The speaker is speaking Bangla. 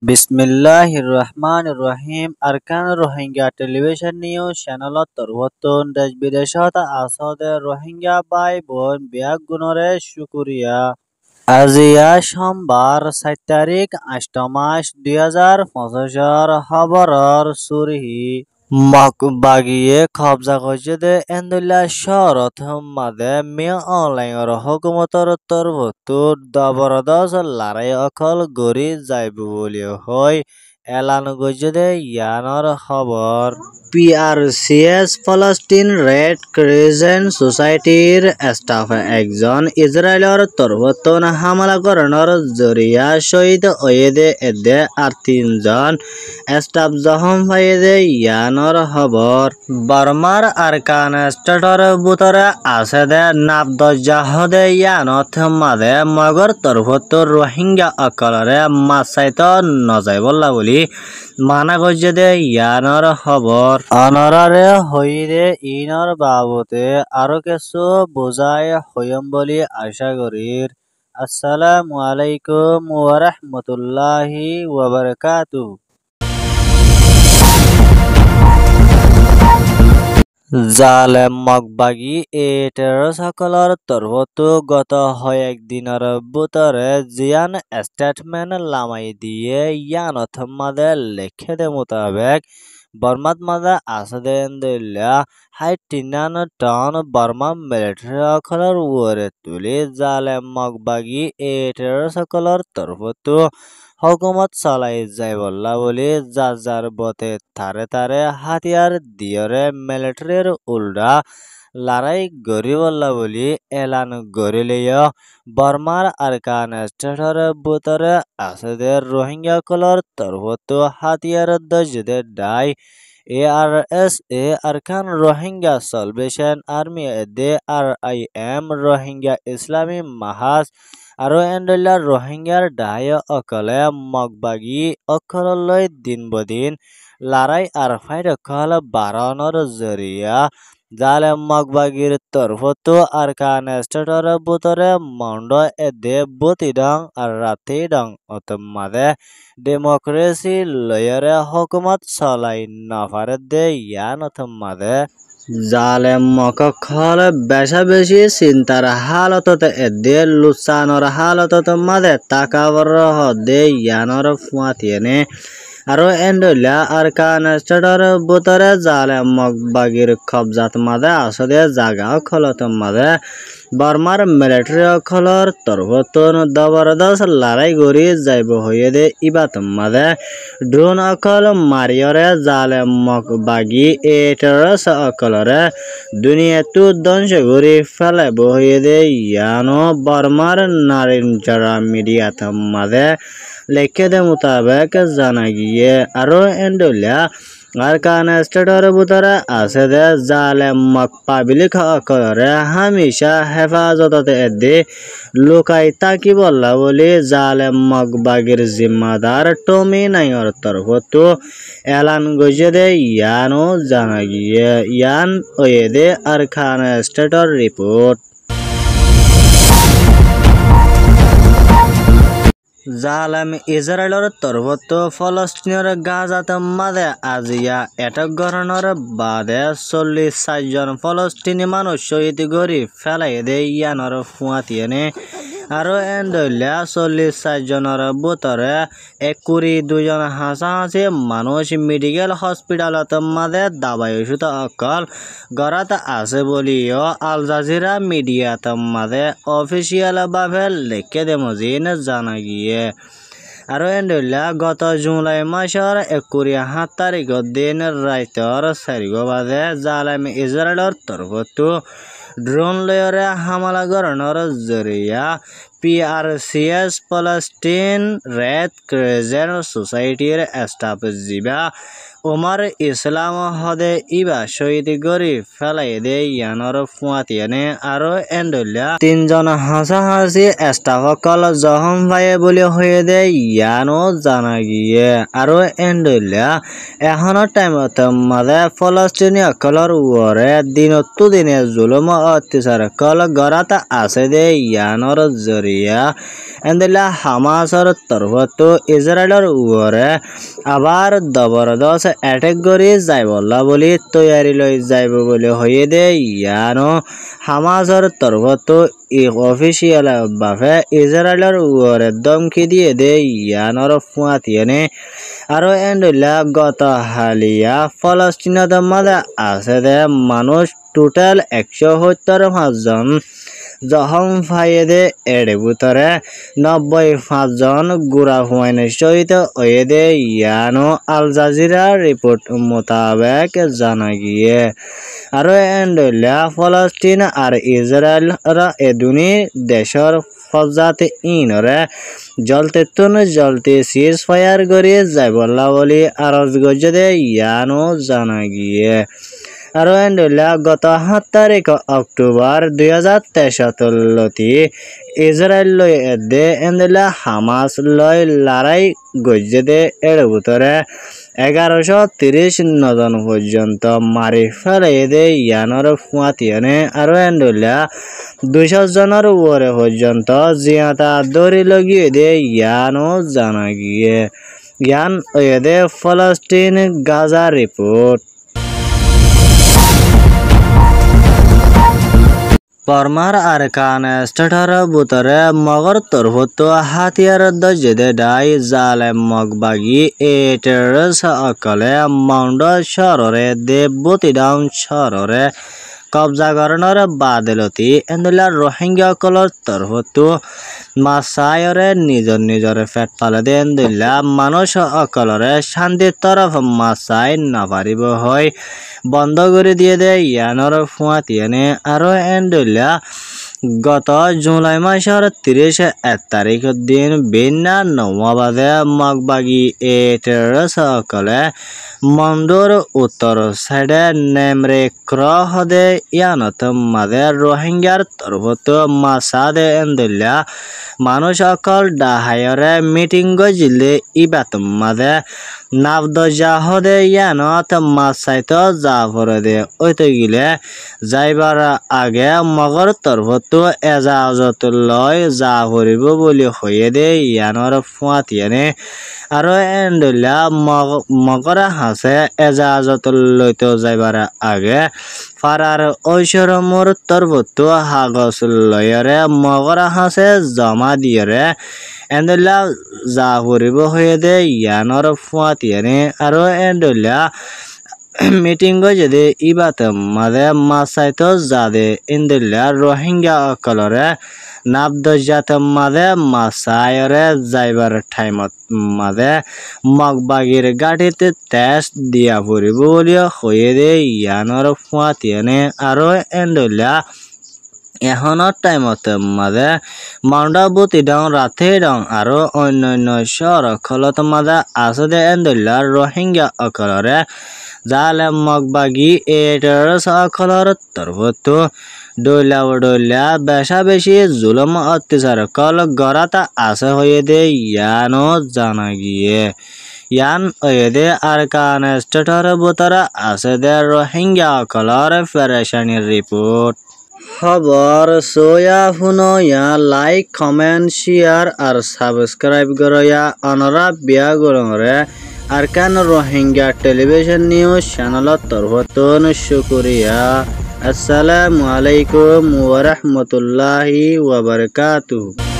बिस्मिल्लाहिर्रहमानिर्रहीम अरकान रोहिंग्या टेलीविजन न्यूज चैनल तरवतन देश विदेशत आसादे रोहिंग्या भाई बोन बियाक गुनरे शुक्रिया। আজিয়া সোমবার 4 তারিখ 8 মাস 2025 খবরের সুরহি মকবাগিয়ে কবজা করছে দে এন্দুল্লা শহরত মাদে মিয়া অনলাইনের হুকুমতর তরফতুর জবরদস্ত লড়াই অকল গড়ি যাইব বলে হয় এলান করছে দে ইয়ানোর খবর। PRCS ফলস্তিন রেড ক্রিসেন্ট সোসাইটির স্টাফে একজন ইসরায়েলের তরফতন হামলা করানোর জরিয়া শহীদ হয়েদে এদে আর 3 জন স্টাফ জখম হয়েদে ইয়ানোর খবর। বর্মার আরকান স্টেটর ভিতরে আছে দে নাবদজাহদে ইয়ানত মাদে মগর তরফতর রোহিঙ্গা অকলরে মাসাইত নজাইবল্লা বলি মানা করছে দে ইয়ানোর খবর। অনরারে হইদে ইনর বাবতে আরো কিছু বোঝাই হইম বলি আশা করির। আসসালামু আলাইকুম ওয়া রাহমাতুল্লাহি ওয়া বারাকাতুহু। জালেম মকবাগি এটার সকলের তরফতো গত কয়েকদিনের ভিতরে জিয়ান স্টেটমেন্ট লামাই দিয়ে ইয়ানত মাদে লেখে দে মোতাবেক বর্মাত মাদে আসদে এন্দুল্লা 59 টন বর্মা মিলিটারি অকলের ওরে তুলি জালেম মকবাগি এটার সকলের তরফতো হুকুমত চালাই যাই বললা বলি যার বতে তারে তারে হাতিয়ার দিয়রে মিলিটারির উল্টা লড়াই গড়ি বললা বলি এলান গড়িলেও বর্মার আরকান স্টেটর ভিতরে আছে দে রোহিঙ্গা কলর তরফতো হাতিয়ার দজদে ডাই ARSA Arakan Rohingya salvation army দে RIM রোহিঙ্গা ইসলামী মাহাজ আরো এন্ডলা রোহিঙ্গার ডায় অকলে মকবাগি অক্ষরলৈ দিন বদিন লড়াই আর ফাইট অকল বাড়ানোর জরিয়া জালেম মকবাগির তরফতো আরকান স্টেটর ভিতরে মন্ড এদে বতিডং আর রাতিডং অতমাদে ডেমোক্রেসি লয়রে হুকুমত চলাই নফারে দে ইয়ান অতমাদে জালেম মকখল বেশা বেশি চিন্তার হালততে এদে লুচানোর হালততে মাদে তাকাবর হদে ইয়ানোর ফুয়াতিয়েনে আরো এন্ডলা আরকান স্টেটর ভিতরে জালেম মকবাগির কবজাত মাদে আসদে জাগা খলত মাদে বর্মার মিলিটারি অকলর তরফতন জবরদস্ত লড়াই গড়ি যাইব হয়ে দে ইবাত মাদে ড্রোন অকল মারিয়রে জালেম মকবাগি এটারস অকলরে দুনিয়াতু ধ্বংস গড়ি ফেলাইব হয়ে দে ইয়ানো বর্মার নারিন যারা মিডিয়াত মাদে লেখে দে মোতাবেক জানা গিয়ে আরো এন্ডলা আরকান স্টেটর ভিতরে আছে দে জালেম মক পাবলিক অকলরে হামেশা হেফাজততে এদে লুকাই তাকি বললা বলি জালেম মকবাগির জিম্মাদার টমি নাইর তরফতো এলান গজে দে ইয়ানো জানা গিয়ে ইয়ান ওয়ে দে আরকান স্টেটর রিপোর্ট। জালেম ইসরায়েলের তরফতো ফলস্তিনের গাজাত মাদে আজিয়া এটক গঠনের বাদে 40 জন ফলস্তিনি মানুষ শহীদ গড়ি ফেলাই দে ইয়ানোর ফুয়াতিয়েনে আরো এন্ডলা 40 জনের ভিতরে 22 জন হাসাহাসি মানুষ মেডিকেল হসপিটালত মাদে দাবাই ওষুধ অকল গড়াত আছে বলিও আল জাজিরা মিডিয়াত মাদে অফিসিয়াল ভাবে লেখে দে মজিন জানা গিয়ে আরো এন্ডলা গত জুলাই মাসের 27 তারিখ দিন রাইতর 4 বাজে জালেম ইসরায়েলের তরফতো ড্রোন লয়রে হামলা করানোর জরিয়া PRCS ফলস্তিন রেড ক্রিসেন্ট সোসাইটির স্টাফ জিবা ওমর ইসলাম হদে ইবা শহীদ গড়ি ফেলাই দে ইয়ানোর ফুয়াতিয়েনে আরো এন্ডলা 3 জন হাসাহাসি স্টাফ অকল জখম ভাইয়ে বলে হয়ে দে ইয়ানো জানা গিয়ে আরো এন্ডলা এখনো টাইমত মাদে ফলস্তিনি অকলর ওরে দিনতো দিনে জুলুম অত্যাচার কল গড়াত আছে দে ইয়ানোর জরিয়া এন্দিলা হামাসর তরফতো ইসরায়েলের উপরে আবার জবরদস্ত অ্যাটাক করে যাইবলা বলি তৈয়ারি লই যাইব বলে হয়ে দে ইয়ানো হামাসর তরফতো অফিসিয়াল ভাবে ইসরায়েলের উপরে দমকি দিয়ে দে ইয়ানোর ফুয়াতিয়ানে আর এন্ডিলা গত হালিয়া ফলস্তিনত মাঝে আছে দে মানুষ টোটাল 175 জন জখম পাইয়ে দে এর ভিতরে 95 জন গুড়া হুমায়ুনের সহিত হয়ে দে ইয়ানো আল জাজিরা রিপোর্ট মোতাবেক জানা গিয়ে আর এন্ডিলা ফলস্তিন আর ইসরায়েল এ দুনি দেশের ফজাতে ইনরে জলতে সিজ ফায়ার করে যাইবলা বলি আরজ গজে দে ইয়ানো জানা গিয়ে আর এন্ডিলা গত 7 তারিখ অক্টোবর 2023 ইসরায়েল লই দে এন্ডিলা হামাস লই লড়াই গজে দে এর ভিতরে 1130 জন পর্যন্ত মারি ফেলে দে ইয়ানোর ফুয়াতিয়ানে আর এন্ডিলা 200 জনের উপরে পর্যন্ত জিয়াতা দড়ি লাগিয়ে দে ইয়ানো জানা গিয়ে ইয়ান দে ফলস্তিন গাজা রিপোর্ট পরমার আরকান স্টেটর বুতরে মগর তরফতো হাতিয়ার দজেদে ডাই জালেম মগবাগি এটারস অকলে মাউন্ড শহরে দেবতী ডাউন শহরে কবজা করানোর বাদলতি এন্দিলা রোহিঙ্গা কলর তরফতো মাসায়রে নিজর পেট পালে দে এন্দিলা মানুষ অকলরে শান্তির তরফ মাসাই নাপারিব হয় বন্ধ করে দিয়ে দে ইয়ানোর ফুয়াতিয়ানে আর এন্ডিলা গত জুলাই মাসের 31 তারিখ দিন বিনা নৌবাদে মগবাগি এটারস অকলে মন্ডোর উত্তর সাইডে নেমরে ক্রহদে ইয়ানত মাদে রোহিঙ্গার তরফত মাসাদে এন্দিলা মানুষ অকল ডাহায়রে মিটিং গজিলে ইবাত মাদে নাবদজাহদে ইয়ানত মাসাইত জাফরে দে ওইতে গিলে যাইবার আগে মগর তরফত এজাজত লয় যা ভরিব বলি হয়ে দে ইয়ানোর ফুয়াতিয়ানে আর এন্ডিলা মগরা হাসে এজাজত লইতে যাইবার আগে ফারার ঐশ্বরমুর তরফত হাগস লয়রে মগরা হাসে জমা দিয়রে এন্ডিলা যা ভরিব হয়ে দে ইয়ানোর ফুয়াতিয়ানে আর এন্ডিলা মিটিং যদি ইবাত মাদে মাসাইতো যাদে ইন্দিল্লা রোহিঙ্গা অকলরে নাবদজাত মাদে মাসায়রে যাইবার টাইমত মাদে মগবাগির গাড়িতে টেস্ট দিয়া পড়িব বলি হয়ে দে ইয়ানোর ফুয়াতিয়ানে আর এন্ডিল্লা এখনৰ টাইমত মাদে মাউন্টাবুতি ডাউন রাতে ডাউন আর অন্যান্য শহর খলত মাদে আছে দে এন্দিল্লা রোহিঙ্গা অকলরে জালেম মগবাগি এটারস অকলর তরফতো ডইলা বেশা বেশি জুলম অত্যাচার কল গড়াতা আছে হয়ে দে ইয়ানো জানা গিয়ে ইয়ান দে আরকান স্টেটর বুতরা আছে দে রোহিঙ্গা অকলর পেরেশানির রিপোর্ট খবর সোয়া শুনো ইয়া লাইক কমেন্ট শেয়ার আর সাবস্ক্রাইব করো ইয়া অনরা বিয়া গরমরে আরকান রোহিঙ্গা টেলিভিশন নিউজ চ্যানেলত তরফতন শুকরিয়া আসসালামু আলাইকুম ওয়া রাহমাতুল্লাহি ওয়া বারাকাতুহু।